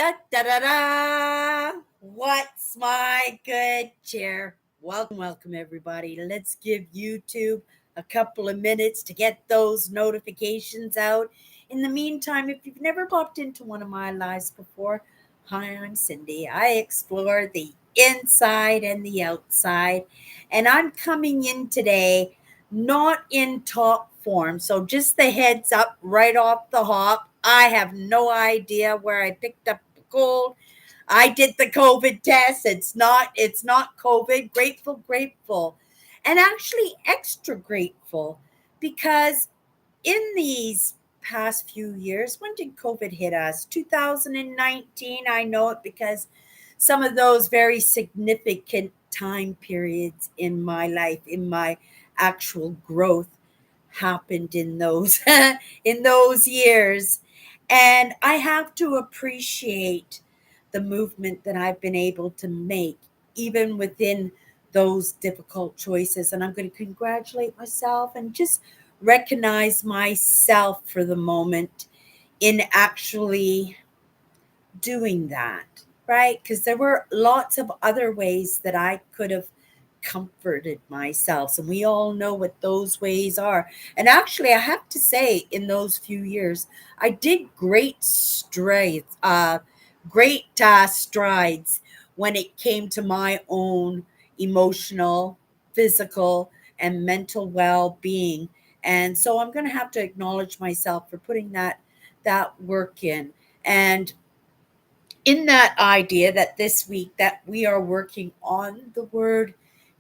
Da da da da! What's my good cheer? Welcome everybody. Let's give YouTube a couple of minutes to get those notifications out. In the meantime, if you've never popped into one of my lives before, hi, I'm Cindy. I explore the inside and the outside, and I'm coming in today not in top form. So just the heads up right off the hop. I have no idea where I picked up the cold. I did the COVID test. It's not COVID. Grateful. And actually extra grateful because in these past few years, when did COVID hit us? 2019. I know it because some of those very significant time periods in my life, in my actual growth happened in those in those years. And I have to appreciate the movement that I've been able to make even within those difficult choices. And I'm going to congratulate myself and just recognize myself for the moment in actually doing that, right? Because there were lots of other ways that I could have comforted myself. And we all know what those ways are. And actually, I have to say, in those few years, I did great strides when it came to my own emotional, physical, and mental well-being. And so I'm going to have to acknowledge myself for putting that work in. And in that idea that this week that we are working on the word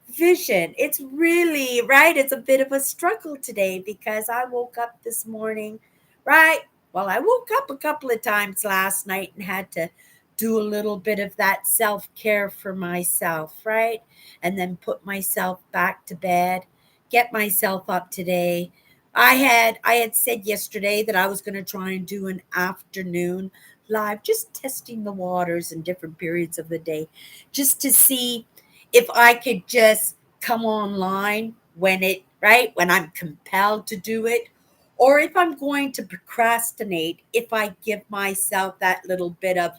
vision. It's really right. It's a bit of a struggle today because I woke up this morning, right? Well, I woke up a couple of times last night and had to do a little bit of that self-care for myself, right? And then put myself back to bed, get myself up today. I had said yesterday that I was going to try and do an afternoon live, just testing the waters in different periods of the day, just to see if I could just come online when I'm compelled to do it, or if I'm going to procrastinate, if I give myself that little bit of,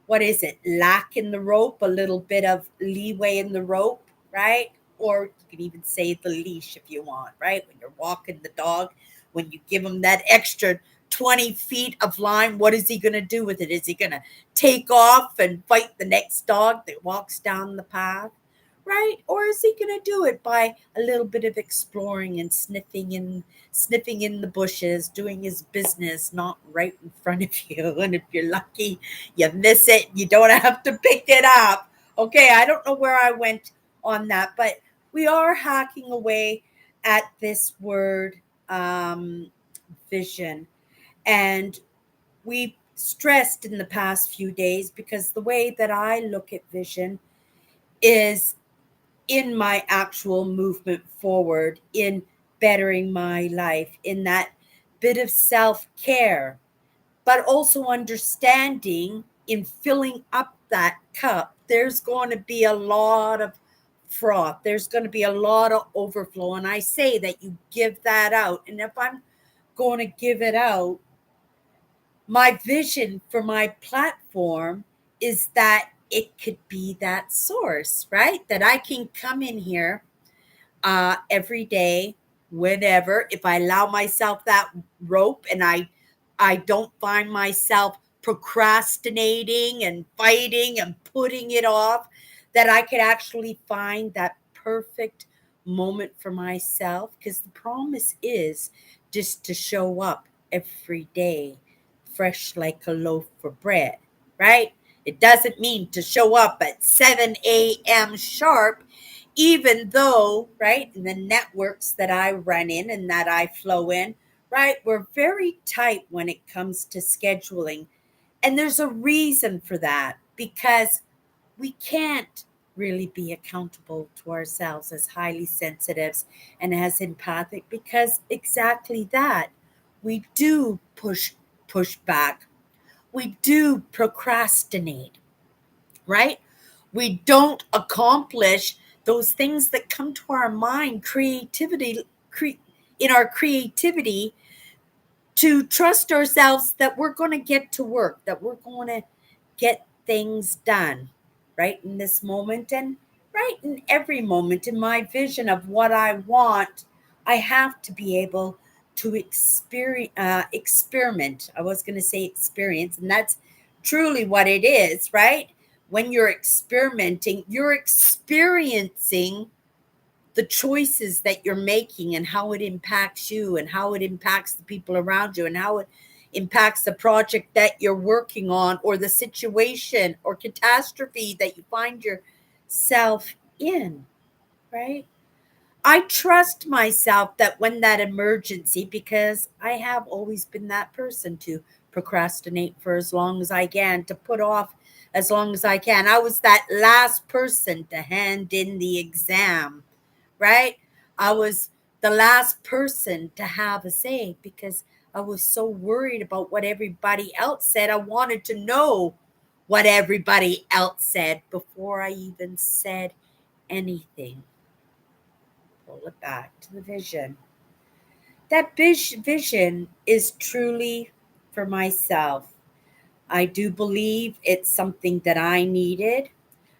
what is it, lack in the rope, a little bit of leeway in the rope, right? Or you can even say the leash if you want, right? When you're walking the dog, when you give him that extra 20 feet of line, what is he going to do with it? Is he going to take off and fight the next dog that walks down the path? Right? Or is he going to do it by a little bit of exploring and sniffing in the bushes, doing his business, not right in front of you? And if you're lucky, you miss it, you don't have to pick it up. Okay, I don't know where I went on that, but we are hacking away at this word, vision. And we stressed in the past few days, because the way that I look at vision is in my actual movement forward, in bettering my life, in that bit of self care, but also understanding in filling up that cup, there's going to be a lot of froth. There's going to be a lot of overflow. And I say that you give that out. And if I'm going to give it out, my vision for my platform is that it could be that source, right? That I can come in here every day, whenever, if I allow myself that rope, and I don't find myself procrastinating and fighting and putting it off, that I could actually find that perfect moment for myself. Because the promise is just to show up every day fresh like a loaf of bread, right? It doesn't mean to show up at 7 a.m. sharp, even though, right, in the networks that I run in and that I flow in, right, we're very tight when it comes to scheduling. And there's a reason for that, because we can't really be accountable to ourselves as highly sensitives and as empathic, because exactly that, we do push back, we do procrastinate, right? We don't accomplish those things that come to our mind, in our creativity, to trust ourselves that we're going to get to work, that we're going to get things done right in this moment and right in every moment in my vision of what I want. I have to be able to experiment. I was going to say experience, and that's truly what it is, right? When you're experimenting, you're experiencing the choices that you're making and how it impacts you and how it impacts the people around you and how it impacts the project that you're working on or the situation or catastrophe that you find yourself in, right? I trust myself that when that emergency, because I have always been that person to procrastinate for as long as I can, to put off as long as I can. I was that last person to hand in the exam, right? I was the last person to have a say because I was so worried about what everybody else said. I wanted to know what everybody else said before I even said anything. Pull it back to the vision. That vision is truly for myself. I do believe it's something that I needed.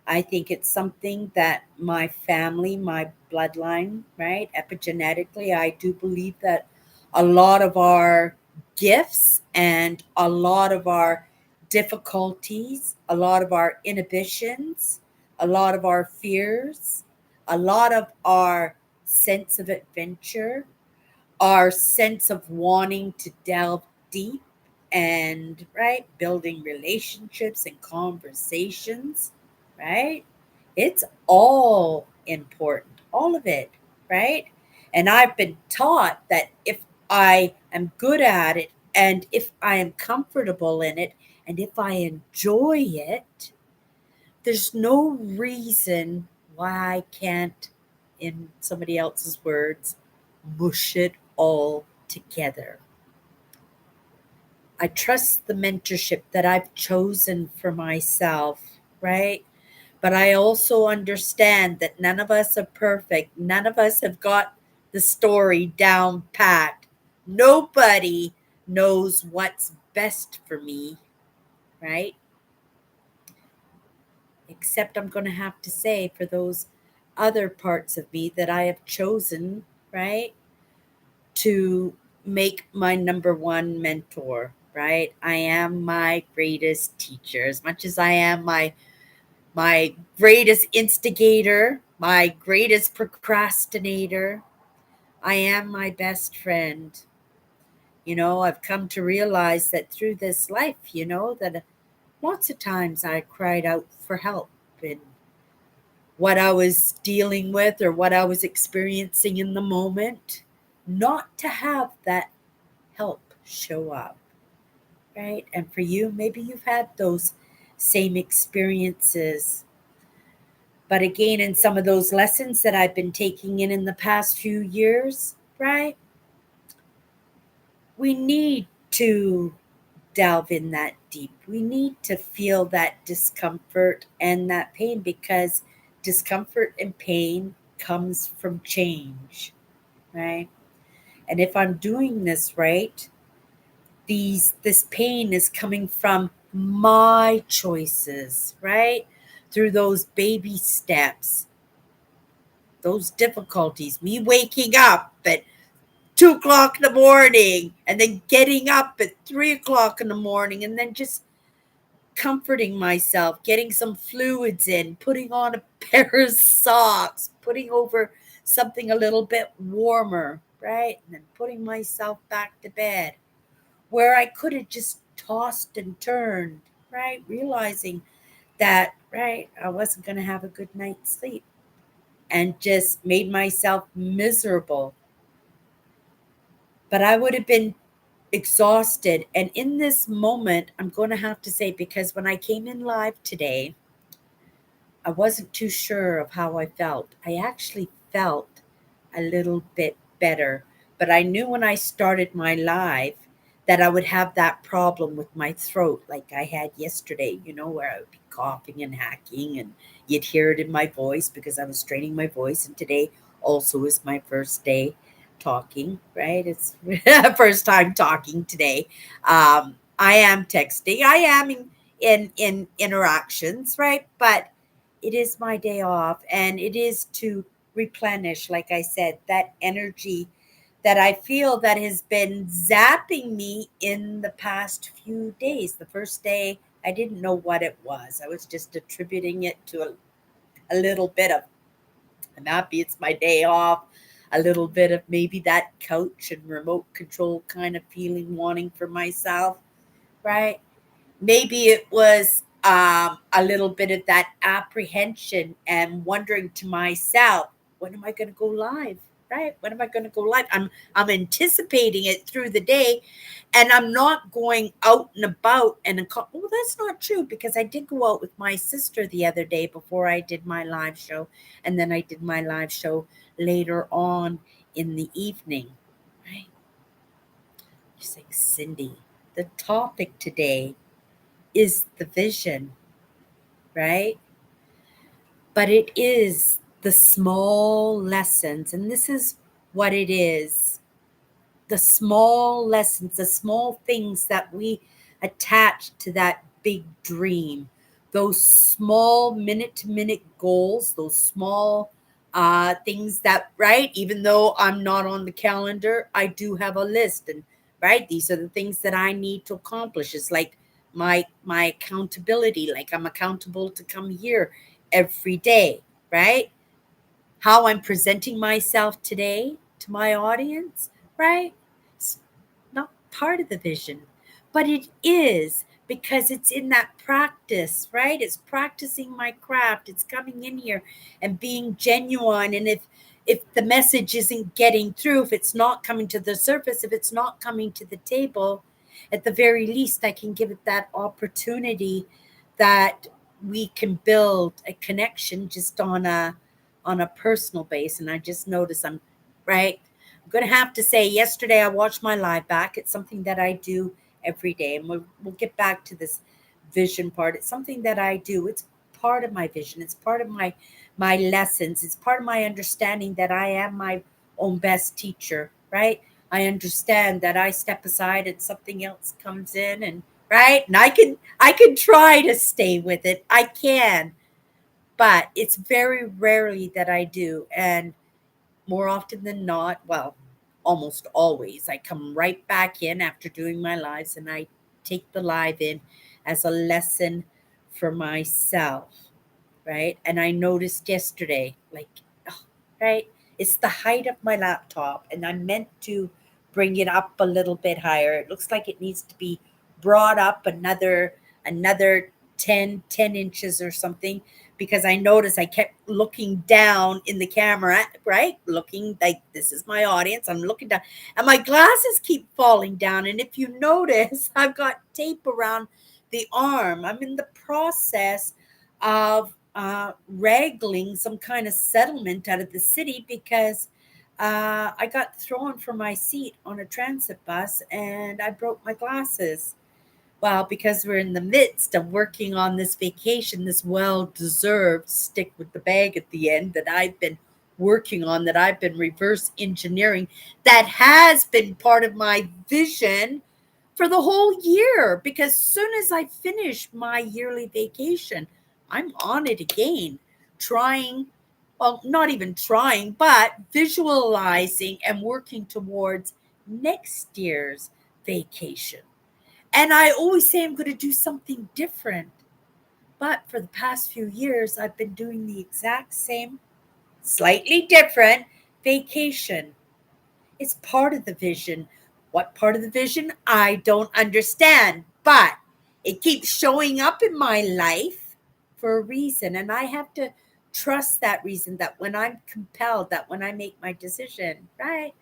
I think it's something that my family, my bloodline, right? Epigenetically, I do believe that a lot of our gifts and a lot of our difficulties, a lot of our inhibitions, a lot of our fears, a lot of our sense of adventure, our sense of wanting to delve deep and right building relationships and conversations, right? It's all important, all of it, right? And I've been taught that if I am good at it and if I am comfortable in it and if I enjoy it, there's no reason why I can't, in somebody else's words, mush it all together. I trust the mentorship that I've chosen for myself, right? But I also understand that none of us are perfect. None of us have got the story down pat. Nobody knows what's best for me, right? Except I'm going to have to say for those other parts of me that I have chosen, right, to make my number one mentor, right? I am my greatest teacher as much as I am my greatest instigator, my greatest procrastinator. I am my best friend. I've come to realize that through this life, that lots of times I cried out for help and what I was dealing with or what I was experiencing in the moment, not to have that help show up, right? And for you, maybe you've had those same experiences. But again, in some of those lessons that I've been taking in the past few years, right? We need to delve in that deep. We need to feel that discomfort and that pain because discomfort and pain comes from change, right? And if I'm doing this right, this pain is coming from my choices, right? Through those baby steps, those difficulties, me waking up at 2 o'clock in the morning and then getting up at 3 o'clock in the morning and then just comforting myself, getting some fluids in, putting on a pair of socks, putting over something a little bit warmer, right? And then putting myself back to bed where I could have just tossed and turned, right? Realizing that, right, I wasn't going to have a good night's sleep and just made myself miserable. But I would have been exhausted. And in this moment, I'm going to have to say, because when I came in live today, I wasn't too sure of how I felt. I actually felt a little bit better, but I knew when I started my live that I would have that problem with my throat like I had yesterday, where I would be coughing and hacking and you'd hear it in my voice because I was training my voice. And today also is my first day talking, right? It's first time talking today. I am texting. I am in interactions, right? But it is my day off, and it is to replenish, like I said, that energy that I feel that has been zapping me in the past few days. The first day, I didn't know what it was. I was just attributing it to a little bit of, I'm happy it's my day off, a little bit of maybe that couch and remote control kind of feeling, wanting for myself, right? Maybe it was a little bit of that apprehension and wondering to myself, when am I going to go live? Right? When am I going to go live? I'm anticipating it through the day, and I'm not going out and about. Well, that's not true, because I did go out with my sister the other day before I did my live show, and then I did my live show later on in the evening. Right? Just like Cindy, the topic today is the vision, right? But it is the small lessons, and this is what it is, the small lessons, the small things that we attach to that big dream, those small minute to minute goals, those small things that, right? Even though I'm not on the calendar, I do have a list, and right, these are the things that I need to accomplish. It's like my accountability, like I'm accountable to come here every day, right? How I'm presenting myself today to my audience, right? It's not part of the vision, but it is, because it's in that practice, right? It's practicing my craft. It's coming in here and being genuine. And if the message isn't getting through, if it's not coming to the surface, if it's not coming to the table, at the very least, I can give it that opportunity that we can build a connection just on a personal base. And I just notice I'm right. I'm going to have to say, yesterday I watched my live back. It's something that I do every day. And we'll get back to this vision part. It's something that I do. It's part of my vision. It's part of my lessons. It's part of my understanding that I am my own best teacher, right? I understand that I step aside and something else comes in, and right? And I can try to stay with it. I can, but it's very rarely that I do. And more often than not, well, almost always, I come right back in after doing my lives, and I take the live in as a lesson for myself, right? And I noticed yesterday, like, oh, right, it's the height of my laptop, and I meant to bring it up a little bit higher. It looks like it needs to be brought up another 10 inches or something, because I noticed I kept looking down in the camera, right? Looking like this is my audience. I'm looking down, and my glasses keep falling down. And if you notice, I've got tape around the arm. I'm in the process of wrangling some kind of settlement out of the city, because I got thrown from my seat on a transit bus and I broke my glasses. Well, because we're in the midst of working on this vacation, this well deserved stick with the bag at the end that I've been working on, that I've been reverse engineering, that has been part of my vision for the whole year. Because soon as I finish my yearly vacation, I'm on it again, trying, well, not even trying, but visualizing and working towards next year's vacation. And I always say I'm going to do something different. But for the past few years, I've been doing the exact same, slightly different vacation. It's part of the vision. What part of the vision? I don't understand. But it keeps showing up in my life for a reason. And I have to trust that reason, that when I'm compelled, that when I make my decision, right?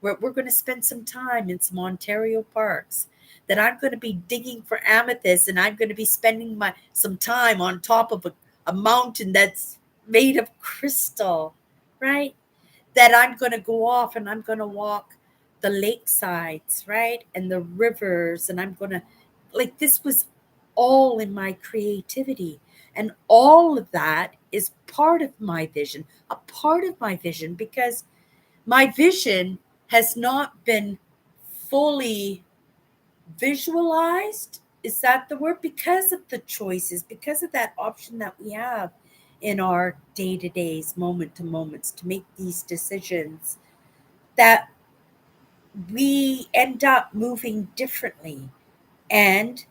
We're going to spend some time in some Ontario parks. That I'm going to be digging for amethyst, and I'm going to be spending some time on top of a mountain that's made of crystal, right? That I'm going to go off and I'm going to walk the lakesides, right? And the rivers, and I'm going to, like, this was all in my creativity. And all of that is part of my vision, a part of my vision, because my vision has not been fully visualized Is that the word? Because of the choices, because of that option that we have in our day to days, moment to moments, to make these decisions, that we end up moving differently. And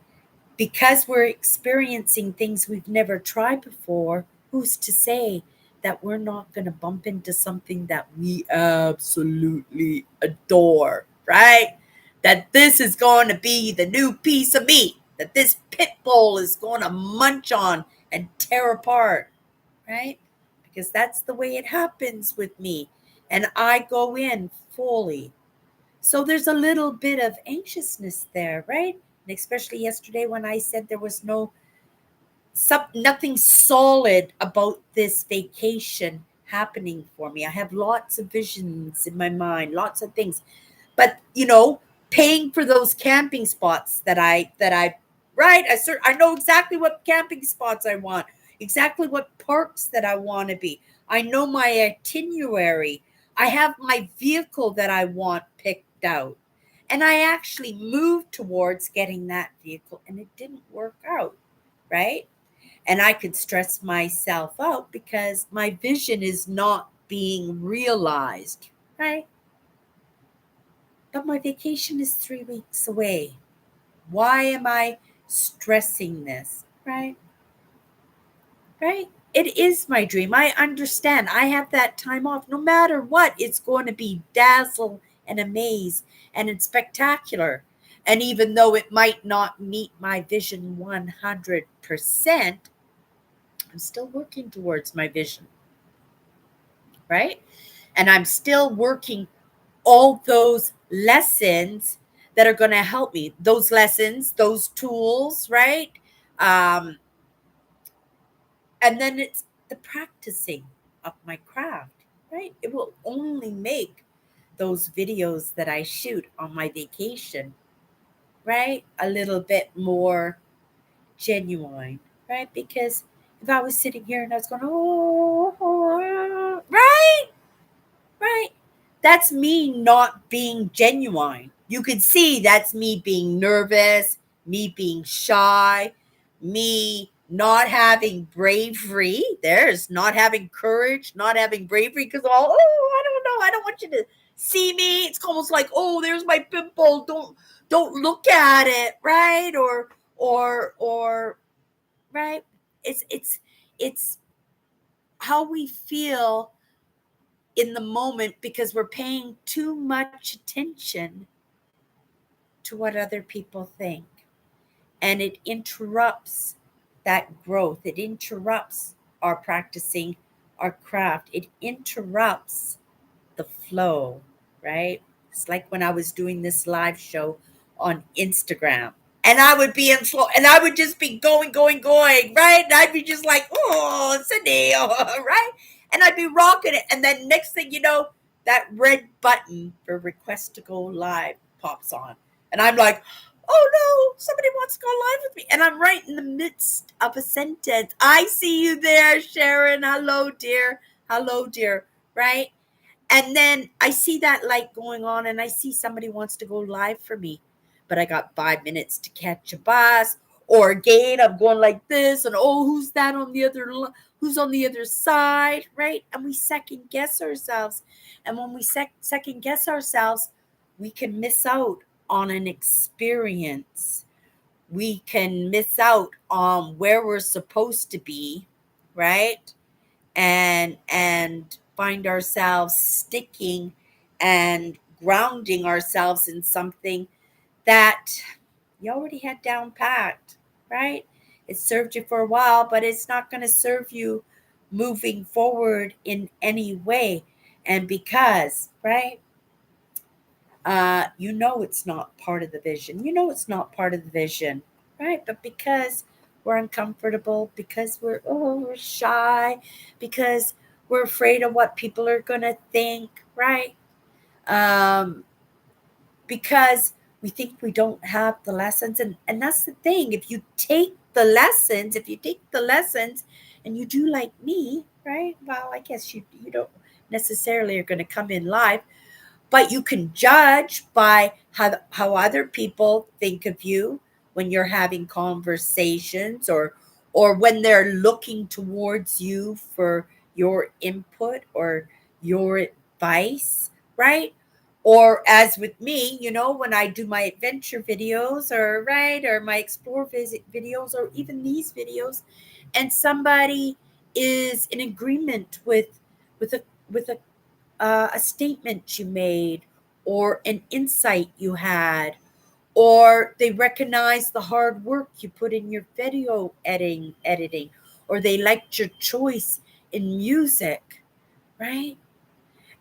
because we're experiencing things we've never tried before, who's to say that we're not going to bump into something that we absolutely adore, right? That this is going to be the new piece of meat that this pit bull is going to munch on and tear apart, right? Because that's the way it happens with me. And I go in fully. So there's a little bit of anxiousness there, right? And especially yesterday when I said there was nothing solid about this vacation happening for me. I have lots of visions in my mind, lots of things. But paying for those camping spots that I right, I know exactly what camping spots I want, exactly what parks that I want to be. I know my itinerary. I have my vehicle that I want picked out. And I actually moved towards getting that vehicle and it didn't work out, right? And I could stress myself out because my vision is not being realized, right? But my vacation is 3 weeks away. Why am I stressing this? Right? Right? It is my dream. I understand. I have that time off. No matter what, it's going to be dazzle and amaze and it's spectacular. And even though it might not meet my vision 100%, I'm still working towards my vision, right? And I'm still working all those lessons that are going to help me, those lessons, those tools, right? um, and then it's the practicing of my craft, right? It will only make those videos that I shoot on my vacation, right, a little bit more genuine, right? Because if I was sitting here and I was going, oh, right, right. That's me not being genuine. You can see that's me being nervous, me being shy, me not having bravery. There's not having courage, not having bravery because I don't know. I don't want you to see me. It's almost like, oh, there's my pimple. Don't look at it, right? Or right. It's how we feel in the moment because we're paying too much attention to what other people think. And it interrupts that growth. It interrupts our practicing our craft. It interrupts the flow, right? It's like when I was doing this live show on Instagram. And I would be in flow and I would just be going, right? And I'd be just like, oh, Cindy, right? And I'd be rocking it. And then next thing you know, that red button for request to go live pops on. And I'm like, oh no, somebody wants to go live with me. And I'm right in the midst of a sentence. I see you there, Sharon. Hello, dear. Hello, dear. Right? And then I see that light going on and I see somebody wants to go live for me. But I got 5 minutes to catch a bus. Or again, I'm going like this, and oh, who's that on the who's on the other side, right? And we second guess ourselves. And when we second guess ourselves, we can miss out on an experience. We can miss out on where we're supposed to be, right? And find ourselves sticking and grounding ourselves in something that you already had down packed, right? It served you for a while, but it's not going to serve you moving forward in any way. And because, right, it's not part of the vision. It's not part of the vision, right? But because we're uncomfortable, because we're shy, because we're afraid of what people are going to think, right? Um, because we think we don't have the lessons. And that's the thing. If you take the lessons and you do like me, right? Well, I guess you don't necessarily are going to come in live, but you can judge by how other people think of you when you're having conversations, or when they're looking towards you for your input or your advice, right? Or as with me, when I do my adventure videos, or my explore visit videos, or even these videos, and somebody is in agreement with a statement you made, or an insight you had, or they recognize the hard work you put in your video editing, or they liked your choice in music, right?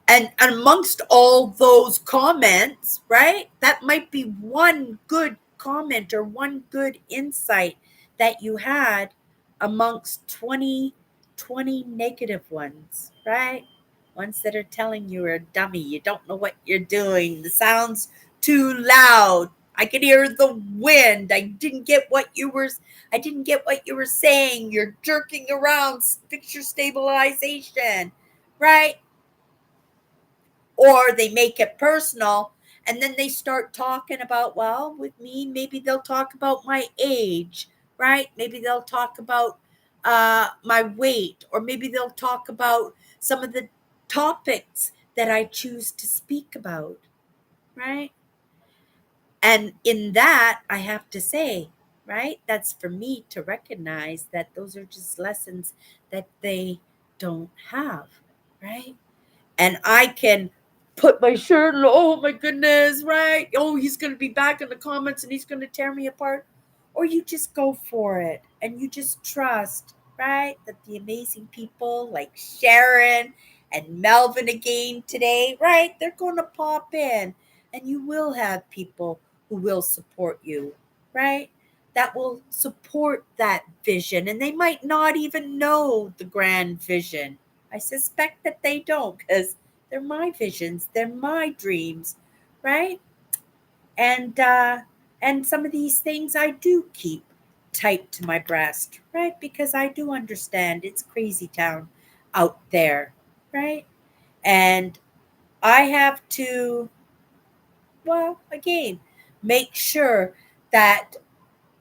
And amongst all those comments, right, that might be one good comment or one good insight that you had amongst 20 negative ones, right? Ones that are telling you are a dummy, you don't know what you're doing, the sound's too loud, I could hear the wind, I didn't get what you were saying, you're jerking around, picture stabilization, right? Or they make it personal, and then they start talking about, well, with me, maybe they'll talk about my age, right? Maybe they'll talk about my weight, or maybe they'll talk about some of the topics that I choose to speak about, right? And in that, I have to say, right, that's for me to recognize that those are just lessons that they don't have, right? And I can put my shirt and, oh my goodness, right? Oh, he's going to be back in the comments and he's going to tear me apart. Or you just go for it and you just trust, right? That the amazing people like Sharon and Melvin again today, right? They're going to pop in, and you will have people who will support you, right? That will support that vision, and they might not even know the grand vision. I suspect that they don't, because they're my visions, they're my dreams, right? And some of these things I do keep tight to my breast, right? Because I do understand it's crazy town out there, right? And I have to, well, again, make sure that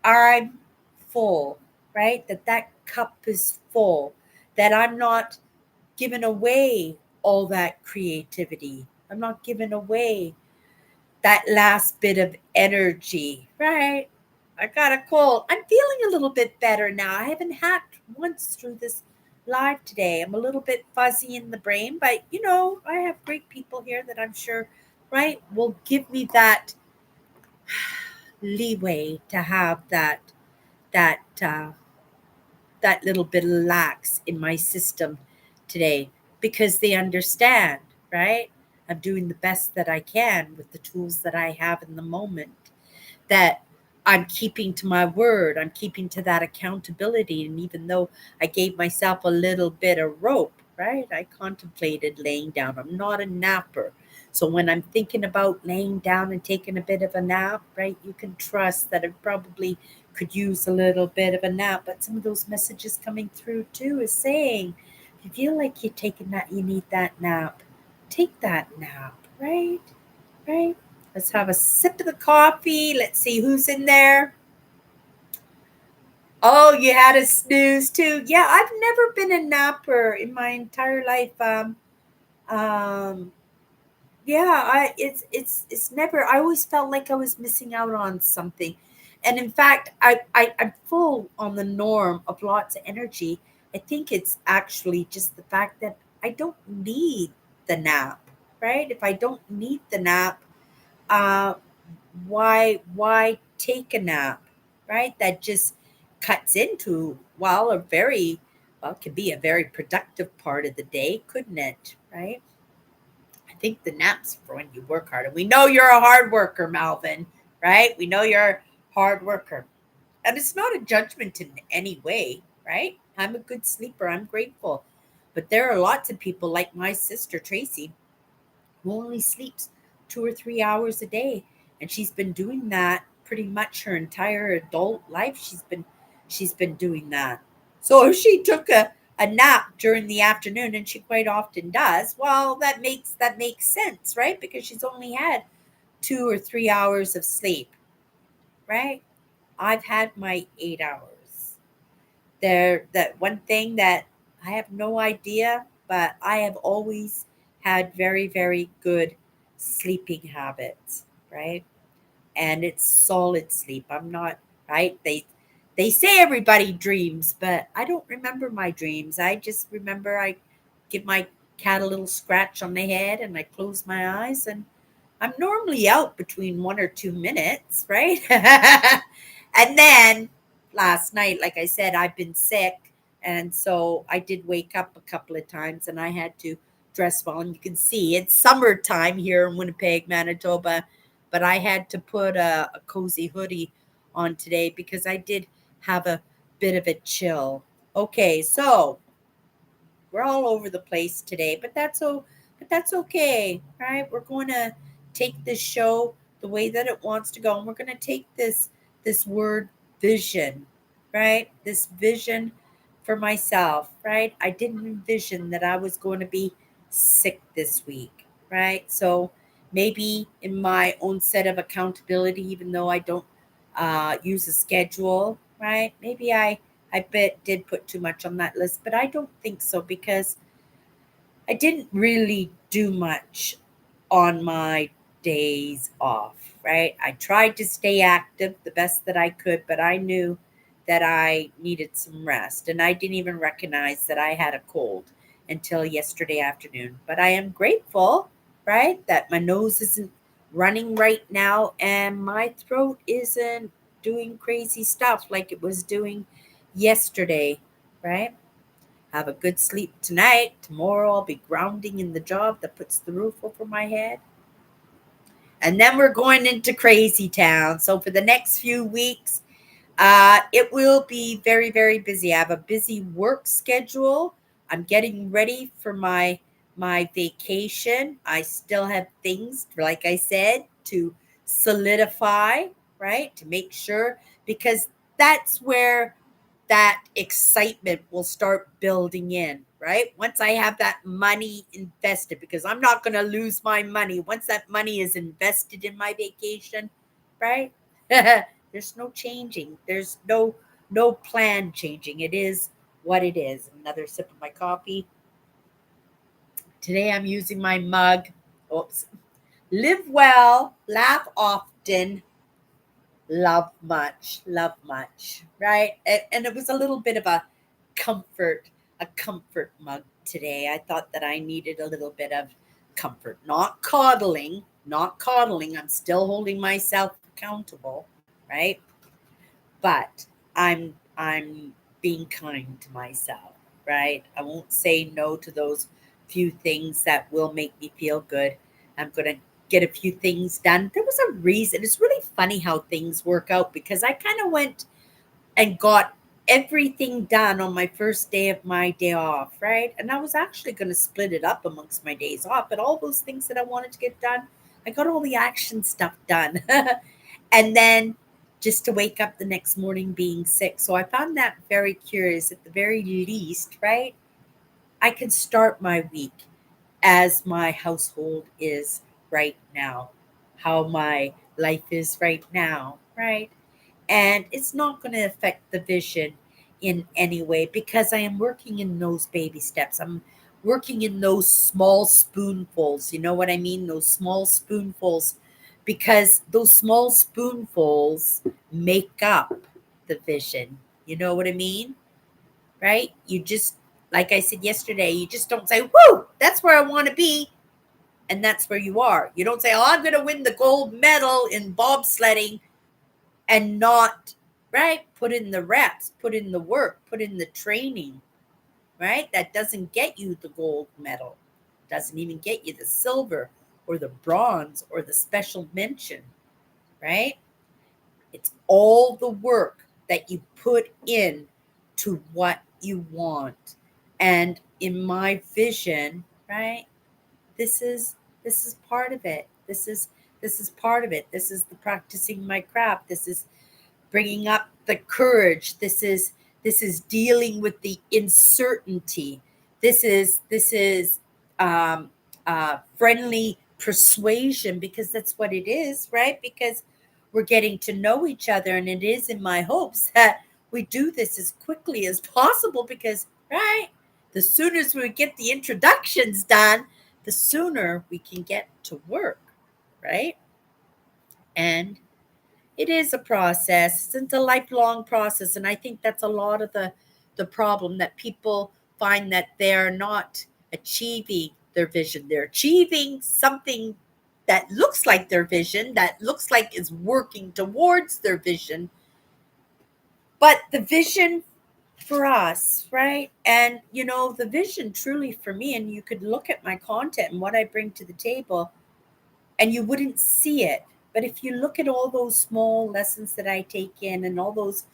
I'm full, right? That cup is full, that I'm not giving away all that creativity. I'm not giving away that last bit of energy, right? I got a cold. I'm feeling a little bit better now. I haven't hacked once through this live today. I'm a little bit fuzzy in the brain, but I have great people here that I'm sure, right, will give me that leeway to have that that little bit of lax in my system today, because they understand, right? I'm doing the best that I can with the tools that I have in the moment, that I'm keeping to my word, I'm keeping to that accountability. And even though I gave myself a little bit of rope, right, I contemplated laying down. I'm not a napper. So when I'm thinking about laying down and taking a bit of a nap, right, you can trust that I probably could use a little bit of a nap. But some of those messages coming through too is saying, if you feel like you're taking that, you need that nap, take that nap, right? Right? Let's have a sip of the coffee. Let's see who's in there. Oh, you had a snooze too. Yeah, I've never been a napper in my entire life. Um, yeah, it's never. I always felt like I was missing out on something, and in fact, I'm full on the norm of lots of energy. I think it's actually just the fact that I don't need the nap, right? If I don't need the nap, uh, why take a nap, right? That just cuts into, well, a very, well, it could be a very productive part of the day, couldn't it, right? I think the naps for when you work hard, and we know you're a hard worker, Malvin, right? We know you're a hard worker, and it's not a judgment in any way, right? I'm a good sleeper, I'm grateful, but there are lots of people like my sister Tracy who only sleeps 2 or 3 hours a day, and she's been doing that pretty much her entire adult life. She's been doing that. So if she took a nap during the afternoon, and she quite often does, well, that makes sense, right? Because she's only had 2 or 3 hours of sleep, right? I've had my 8 hours. That one thing that I have no idea, but I have always had very, very good sleeping habits, right? And it's solid sleep. I'm not right. They say everybody dreams, but I don't remember my dreams. I just remember I give my cat a little scratch on the head and I close my eyes and I'm normally out between 1 or 2 minutes, right? And then last night, like I said, I've been sick. And so I did wake up a couple of times and I had to dress well. And you can see it's summertime here in Winnipeg, Manitoba. But I had to put a cozy hoodie on today because I did have a bit of a chill. Okay, so we're all over the place today, but that's okay, right? We're going to take this show the way that it wants to go, and we're going to take this word vision, right? This vision for myself, right? I didn't envision that I was going to be sick this week, right? So maybe in my own set of accountability, even though I don't use a schedule, right? Maybe I bet did put too much on that list, but I don't think so because I didn't really do much on my days off, right? I tried to stay active the best that I could, but I knew that I needed some rest. And I didn't even recognize that I had a cold until yesterday afternoon. But I am grateful, right, that my nose isn't running right now and my throat isn't doing crazy stuff like it was doing yesterday, right? Have a good sleep tonight. Tomorrow I'll be grounding in the job that puts the roof over my head. And then we're going into crazy town. So for the next few weeks, it will be very, very busy. I have a busy work schedule. I'm getting ready for my vacation. I still have things, like I said, to solidify, right? To make sure because that's where that excitement will start building in, right? Once I have that money invested, because I'm not going to lose my money. Once that money is invested in my vacation, right? There's no changing. There's no plan changing. It is what it is. Another sip of my coffee. Today I'm using my mug. Oops. Live well, laugh often, love much, right? And it was a little bit of a comfort mug today. I thought that I needed a little bit of comfort, not coddling, not coddling. I'm still holding myself accountable, right? But I'm being kind to myself, right? I won't say no to those few things that will make me feel good. I'm going to get a few things done. There was a reason. It's really funny how things work out because I kind of went and got everything done on my first day of my day off, right? And I was actually going to split it up amongst my days off, but all those things that I wanted to get done, I got all the action stuff done. And then just to wake up the next morning being sick. So I found that very curious at the very least, right? I can start my week as my household is right now, how my life is right now, right? And it's not going to affect the vision in any way because I am working in those baby steps. I'm working in those small spoonfuls. You know what I mean? Those small spoonfuls, because those small spoonfuls make up the vision. You know what I mean? Right? You just, like I said yesterday, you just don't say, whoo, that's where I want to be. And that's where you are. You don't say, oh, I'm going to win the gold medal in bobsledding and not, right, put in the reps, put in the work, put in the training, right? That doesn't get you the gold medal, doesn't even get you the silver or the bronze or the special mention, right? It's all the work that you put in to what you want. And in my vision, right, this is this is part of it. This is part of it. This is the practicing my craft. This is bringing up the courage. This is dealing with the uncertainty. This is friendly persuasion because that's what it is, right? Because we're getting to know each other. And it is in my hopes that we do this as quickly as possible because, right, the sooner we get the introductions done, the sooner we can get to work, right? And it is a process. It's a lifelong process. And I think that's a lot of the problem, that people find that they're not achieving their vision. They're achieving something that looks like their vision, that looks like is working towards their vision. But the vision for us, right? And, the vision truly for me, and you could look at my content and what I bring to the table, and you wouldn't see it. But if you look at all those small lessons that I take in and all those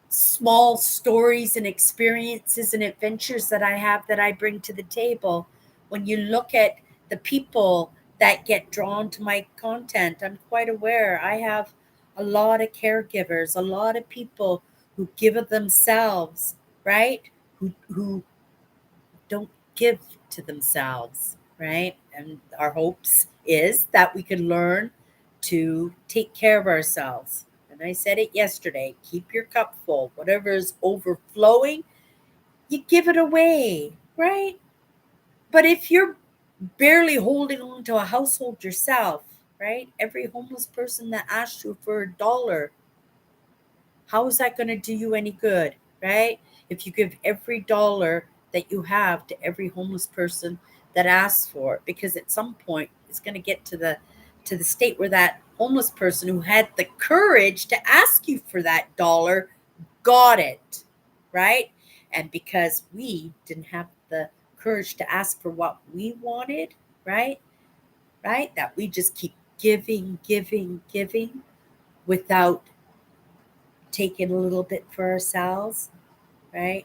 small stories and experiences and adventures that I have that I bring to the table, when you look at the people that get drawn to my content, I'm quite aware I have a lot of caregivers, a lot of people who give of themselves, right? Who don't give to themselves, right? And our hopes is that we can learn to take care of ourselves. And I said it yesterday, keep your cup full. Whatever is overflowing, you give it away, right? But if you're barely holding on to a household yourself, right? Every homeless person that asks you for $1, how is that going to do you any good, right? If you give every dollar that you have to every homeless person that asks for it, because at some point it's going to get to the state where that homeless person who had the courage to ask you for that dollar got it, right? And because we didn't have the courage to ask for what we wanted, right? Right? That we just keep giving, giving, giving without taking a little bit for ourselves, right?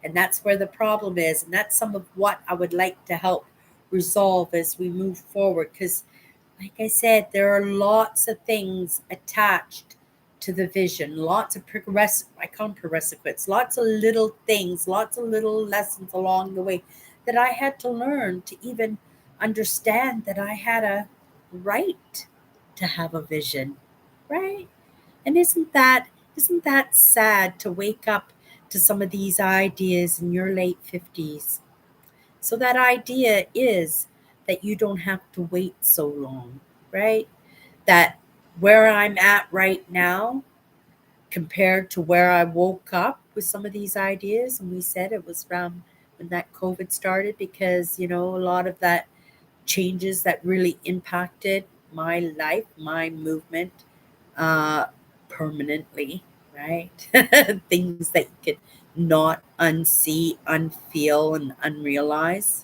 And that's where the problem is. And that's some of what I would like to help resolve as we move forward. Because, like I said, there are lots of things attached to the vision, lots of I call them prerequisites, lots of little things, lots of little lessons along the way that I had to learn to even understand that I had a right to have a vision, right? And isn't that sad to wake up to some of these ideas in your late 50s? So that idea is that you don't have to wait so long, right? That where I'm at right now compared to where I woke up with some of these ideas, and we said it was around when that COVID started, because a lot of that changes that really impacted my life, my movement, uh, permanently, right? Things that you could not unsee, unfeel, and unrealize.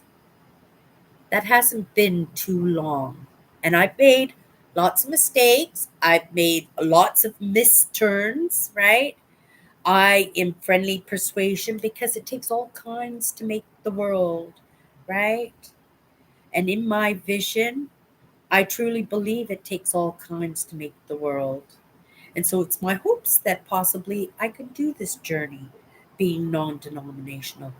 That hasn't been too long. And I've made lots of mistakes. I've made lots of misturns, right? I am friendly persuasion because it takes all kinds to make the world, right? And in my vision, I truly believe it takes all kinds to make the world. And so it's my hopes that possibly I could do this journey being non denominational.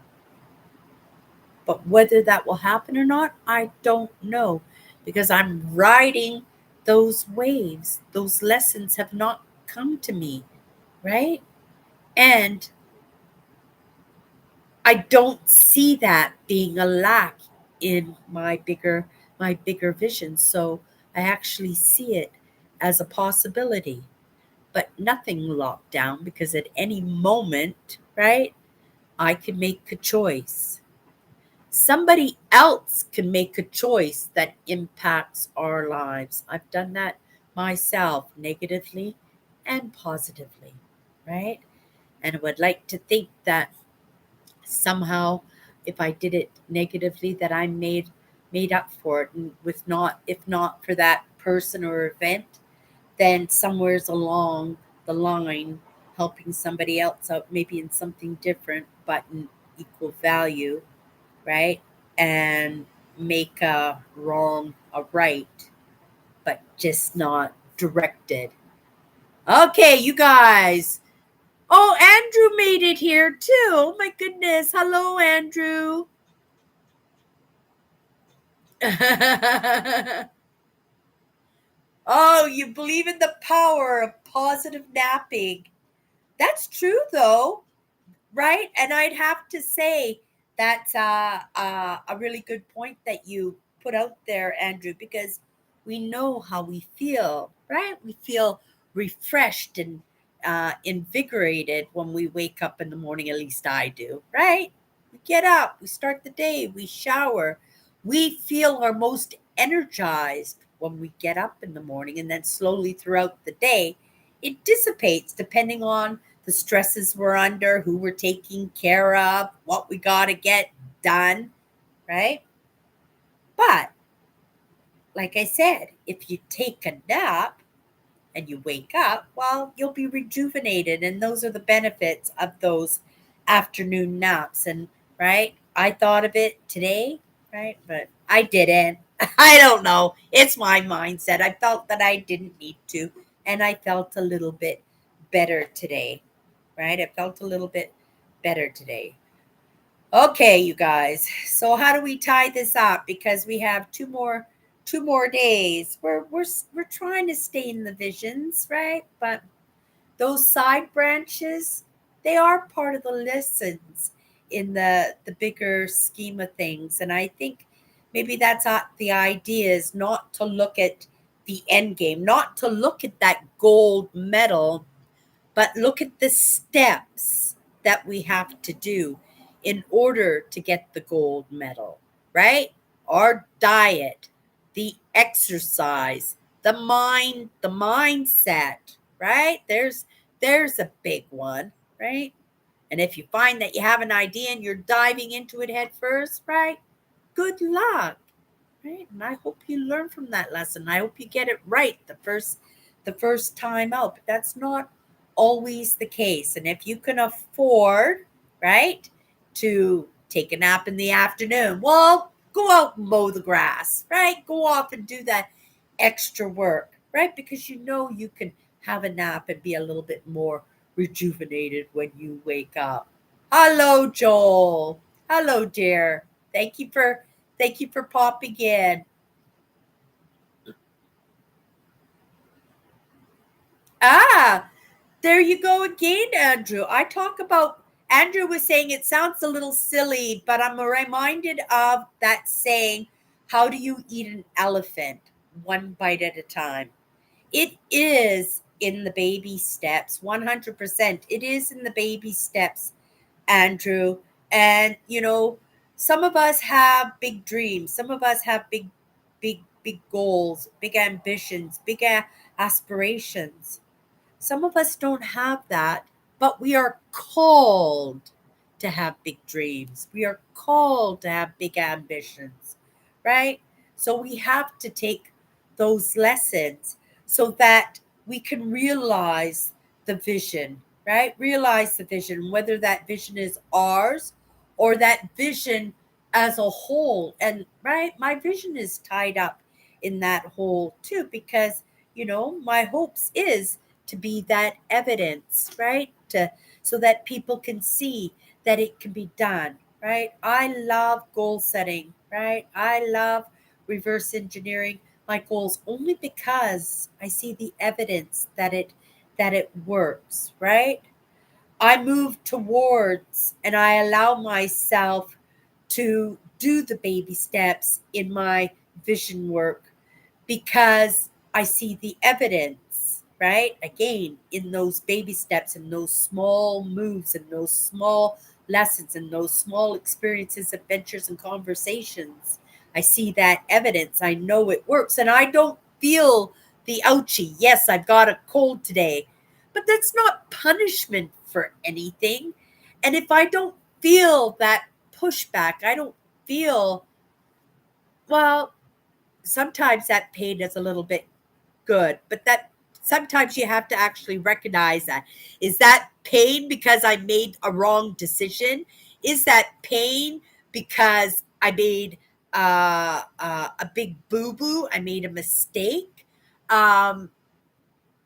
But whether that will happen or not, I don't know, because I'm riding those waves. Those lessons have not come to me, right? And I don't see that being a lack in my bigger vision. So I actually see it as a possibility, but nothing locked down, because at any moment, right, I can make a choice. Somebody else can make a choice that impacts our lives. I've done that myself, negatively and positively, right? And I would like to think that somehow, if I did it negatively, that I made up for it, and with not if not for that person or event, then somewheres along the line, helping somebody else out, maybe in something different but in equal value, right? And make a wrong a right, but just not directed. Okay, you guys. Oh, Andrew made it here too. Oh my goodness. Hello, Andrew. Oh, you believe in the power of positive napping. That's true, though, right? And I'd have to say that's a really good point that you put out there, Andrew, because we know how we feel, right? We feel refreshed and invigorated when we wake up in the morning. At least I do, right? We get up, we start the day, we shower. We feel our most energized when we get up in the morning, and then slowly throughout the day, it dissipates depending on the stresses we're under, who we're taking care of, what we got to get done, right? But like I said, if you take a nap and you wake up, well, you'll be rejuvenated. And those are the benefits of those afternoon naps. And right, I thought of it today, right? But I didn't. I don't know. It's my mindset. I felt that I didn't need to. And I felt a little bit better today, right? I felt a little bit better today. Okay, you guys. So how do we tie this up? Because we have two more days. We're trying to stay in the visions, right? But those side branches, they are part of the lessons in the bigger scheme of things. And I think maybe that's the idea, is not to look at the end game, not to look at that gold medal, but look at the steps that we have to do in order to get the gold medal, right? Our diet, the exercise, the mindset, right? There's a big one, right? And if you find that you have an idea and you're diving into it head first, right? Good luck. Right? And I hope you learn from that lesson. I hope you get it right the first time out. But that's not always the case. And if you can afford, right, to take a nap in the afternoon, well, go out and mow the grass, right? Go off and do that extra work, right? Because you know you can have a nap and be a little bit more rejuvenated when you wake up. Hello, Joel. Hello, dear. Thank you for popping in. Ah, there you go again, Andrew. Andrew was saying it sounds a little silly, but I'm reminded of that saying, how do you eat an elephant? One bite at a time. It is in the baby steps, 100%. It is in the baby steps, Andrew. And, some of us have big dreams. Some of us have big goals, big ambitions, big aspirations. Some of us don't have that, but we are called to have big dreams. We are called to have big ambitions, right? So we have to take those lessons so that we can realize the vision, right? Realize the vision, whether that vision is ours or that vision as a whole. And, right, my vision is tied up in that whole too, because, my hopes is to be that evidence, right? So that people can see that it can be done, right? I love goal setting, right? I love reverse engineering my goals only because I see the evidence that it works, right? I move towards and I allow myself to do the baby steps in my vision work because I see the evidence, right? Again, in those baby steps, in those small moves, in those small lessons, in those small experiences, adventures, and conversations. I see that evidence. I know it works. And I don't feel the ouchie. Yes, I've got a cold today, but that's not punishment for anything. And if I don't feel that pushback, I don't feel, well, sometimes that pain is a little bit good, but that sometimes you have to actually recognize that. Is that pain because I made a wrong decision? Is that pain because I made a big boo boo? I made a mistake? Um,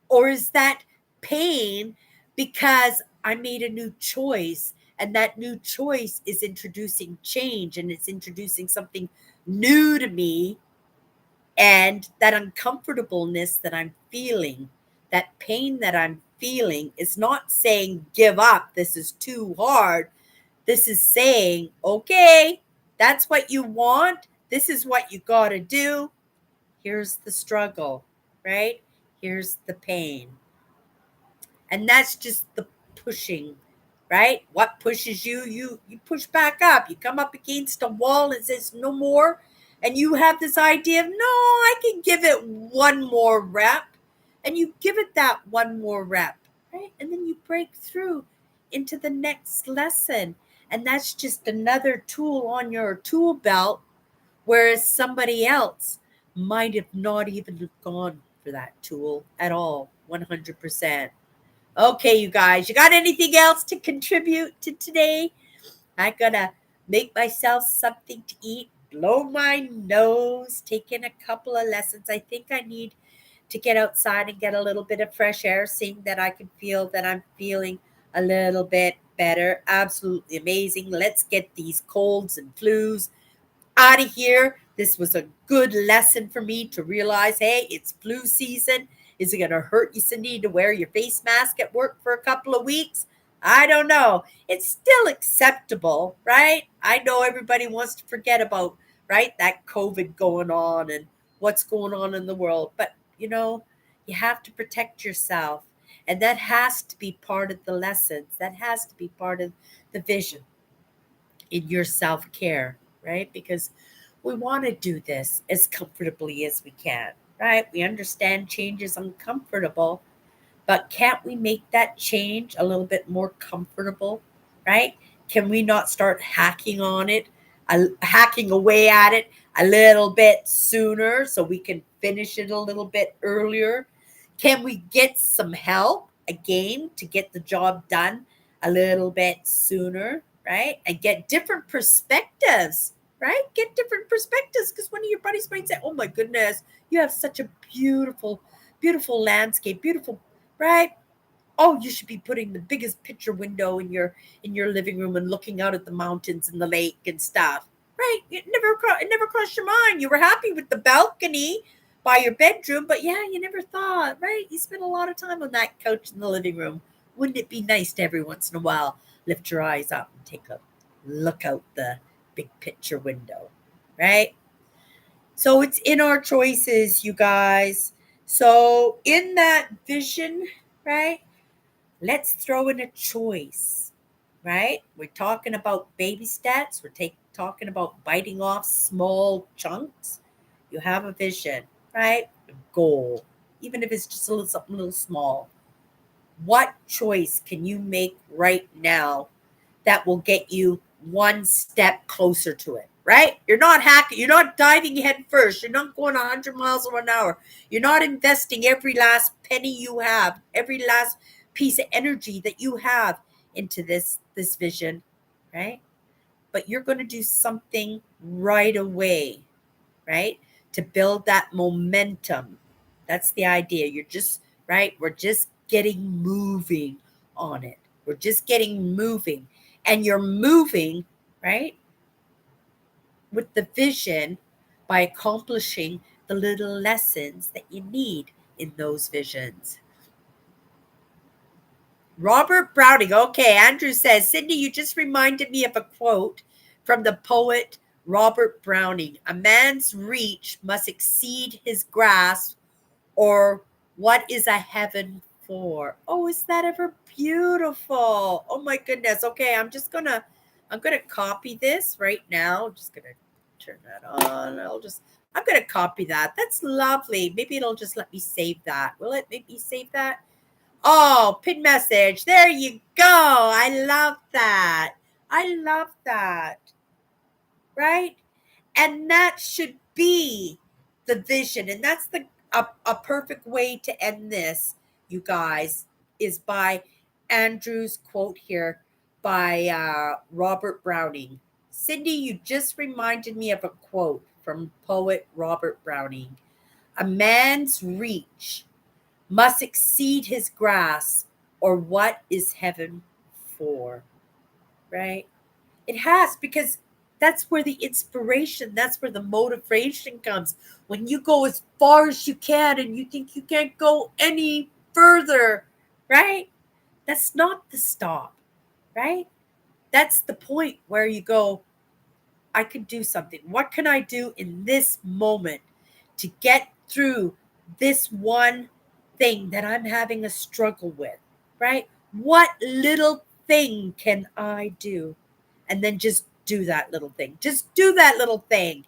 or is that pain because I made a new choice? And that new choice is introducing change and it's introducing something new to me, And that uncomfortableness that I'm feeling, that pain that I'm feeling, is not saying, give up, this is too hard. This is saying, okay, that's what you want. This is what you got to do. Here's the struggle, right? Here's the pain. And that's just the pushing, right? What pushes you? You push back up. You come up against a wall and says no more. And you have this idea of, no, I can give it one more rep. And you give it that one more rep, right? And then you break through into the next lesson. And that's just another tool on your tool belt, whereas somebody else might have not even gone for that tool at all, 100%. Okay, you guys, you got anything else to contribute to today? I gotta make myself something to eat, blow my nose, take in a couple of lessons. I think I need to get outside and get a little bit of fresh air, seeing that I can feel that I'm feeling a little bit better. Absolutely amazing. Let's get these colds and flus out of here. This was a good lesson for me to realize, hey, it's flu season. Is it going to hurt you, Cindy, to wear your face mask at work for a couple of weeks? I don't know. It's still acceptable, right? I know everybody wants to forget about, right, that COVID going on and what's going on in the world. But, you have to protect yourself. And that has to be part of the lessons. That has to be part of the vision in your self-care, right? Because we want to do this as comfortably as we can, right? We understand change is uncomfortable, but can't we make that change a little bit more comfortable, right? Can we not start hacking on it, hacking away at it a little bit sooner so we can finish it a little bit earlier? Can we get some help again to get the job done a little bit sooner, right? And get different perspectives, right? Get different perspectives, because one of your buddies might say, oh my goodness, you have such a beautiful, beautiful landscape, beautiful, right? Oh, you should be putting the biggest picture window in your living room and looking out at the mountains and the lake and stuff, right? It never crossed your mind. You were happy with the balcony by your bedroom, but yeah, you never thought, right? You spent a lot of time on that couch in the living room. Wouldn't it be nice to every once in a while lift your eyes up and take a look out the big picture window, right? So it's in our choices, you guys. So in that vision, right? Let's throw in a choice, right? We're talking about baby steps. We're talking about biting off small chunks. You have a vision, right? A goal, even if it's just a little something a little small. What choice can you make right now that will get you one step closer to it, right? You're not hacking, you're not diving head first, you're not going 100 miles an hour, you're not investing every last penny you have, every last piece of energy that you have into this vision, right? But you're going to do something right away, right? To build that momentum. That's the idea. You're just, right? We're just getting moving on it. We're just getting moving. And you're moving, right? With the vision by accomplishing the little lessons that you need in those visions. Robert Browning. Okay, Andrew says, Cindy, you just reminded me of a quote from the poet Robert Browning. A man's reach must exceed his grasp, or what is a heaven for? Oh, is that ever beautiful? Oh my goodness. Okay, I'm gonna copy this right now. I'm just gonna turn that on. I'm gonna copy that. That's lovely. Maybe it'll just let me save that. Will it make me save that? Oh, pin message. There you go. I love that. I love that. Right? And that should be the vision. And that's a perfect way to end this, you guys, is by Andrew's quote here by Robert Browning. Cindy, you just reminded me of a quote from poet Robert Browning. A man's reach must exceed his grasp, or what is heaven for? Right? It has, because that's where the inspiration, that's where the motivation comes. When you go as far as you can and you think you can't go any further, right? That's not the stop, right? That's the point where you go, I can do something. What can I do in this moment to get through this one thing that I'm having a struggle with, right? What little thing can I do? And then just do that little thing. Just do that little thing.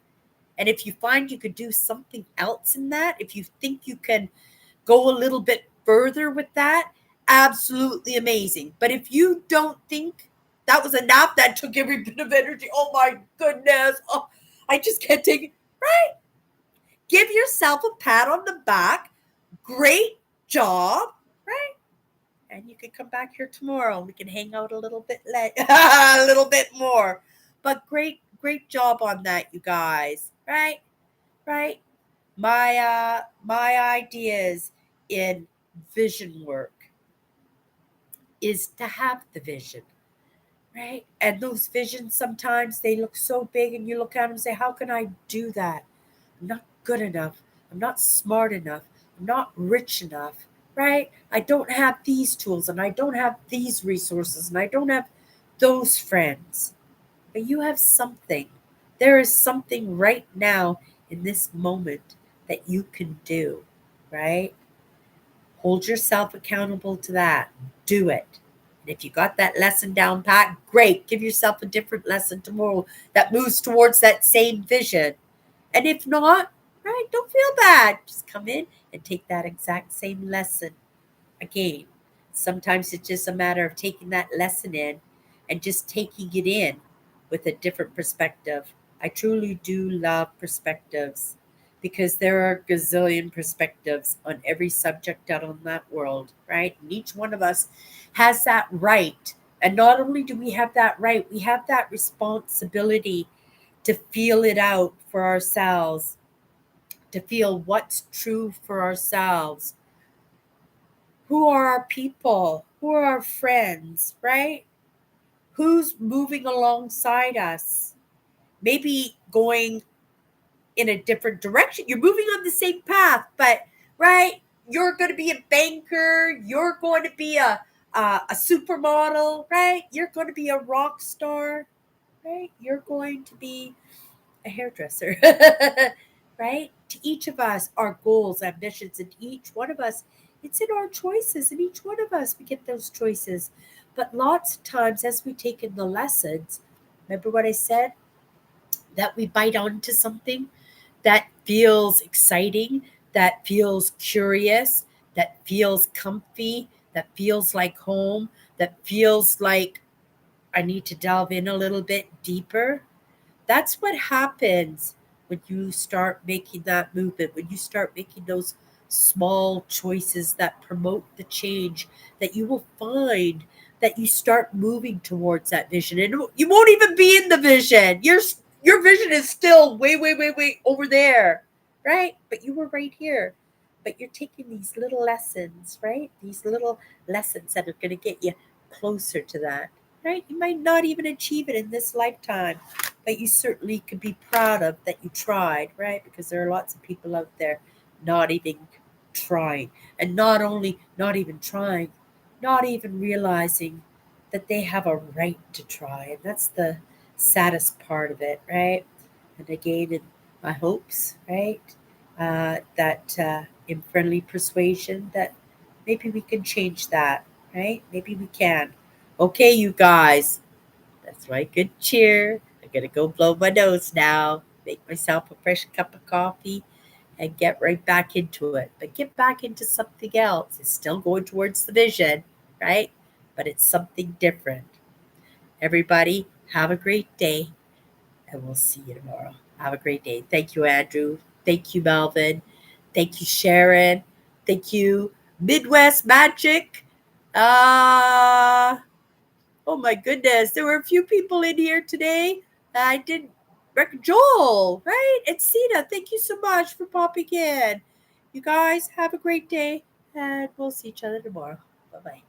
And if you find you could do something else in that, if you think you can go a little bit further with that, absolutely amazing. But if you don't think that was enough, that took every bit of energy, oh my goodness, oh, I just can't take it, right? Give yourself a pat on the back. Great job, right? And you can come back here tomorrow. We can hang out a little bit a little bit more. But great job on that, you guys. Right? Right? My ideas in vision work is to have the vision, right? And those visions sometimes they look so big and you look at them and say, how can I do that? I'm not good enough. I'm not smart enough. I'm not rich enough, right? I don't have these tools and I don't have these resources and I don't have those friends. But you have something. There is something right now in this moment that you can do, right? Hold yourself accountable to that. Do it. And if you got that lesson down pat, great. Give yourself a different lesson tomorrow that moves towards that same vision. And if not, right, don't feel bad. Just come in and take that exact same lesson again. Sometimes it's just a matter of taking that lesson in and just taking it in with a different perspective. I truly do love perspectives because there are a gazillion perspectives on every subject out on that world, right? And each one of us has that right. And not only do we have that right, we have that responsibility to feel it out for ourselves, to feel what's true for ourselves. Who are our people? Who are our friends, right? Who's moving alongside us? Maybe going in a different direction. You're moving on the same path, but right, you're going to be a banker. You're going to be a supermodel, right? You're going to be a rock star, right? You're going to be a hairdresser, right? To each of us, our goals, ambitions, and each one of us, it's in our choices. And each one of us, we get those choices. But lots of times, as we take in the lessons, remember what I said? That we bite onto something that feels exciting, that feels curious, that feels comfy, that feels like home, that feels like I need to delve in a little bit deeper. That's what happens when you start making that movement, when you start making those small choices that promote the change, that you will find that you start moving towards that vision. And you won't even be in the vision. Your vision is still way over there, right? But you were right here. But you're taking these little lessons, right? These little lessons that are going to get you closer to that, right? You might not even achieve it in this lifetime, but you certainly could be proud of that you tried, right? Because there are lots of people out there not even trying. And not only not even trying, not even realizing that they have a right to try. And that's the saddest part of it, right? And again, in my hopes, right? That in friendly persuasion, that maybe we can change that, right? Maybe we can. Okay, you guys, that's my good cheer. I'm gonna go blow my nose now, make myself a fresh cup of coffee, and get right back into it. But get back into something else. It's still going towards the vision, right? But it's something different. Everybody, have a great day, and we'll see you tomorrow. Have a great day. Thank you, Andrew. Thank you, Melvin. Thank you, Sharon. Thank you, Midwest Magic. Uh, Oh my goodness, there were a few people in here today. I didn't Joel, right? And Sina, thank you so much for popping in. You guys have a great day, and we'll see each other tomorrow. Bye bye.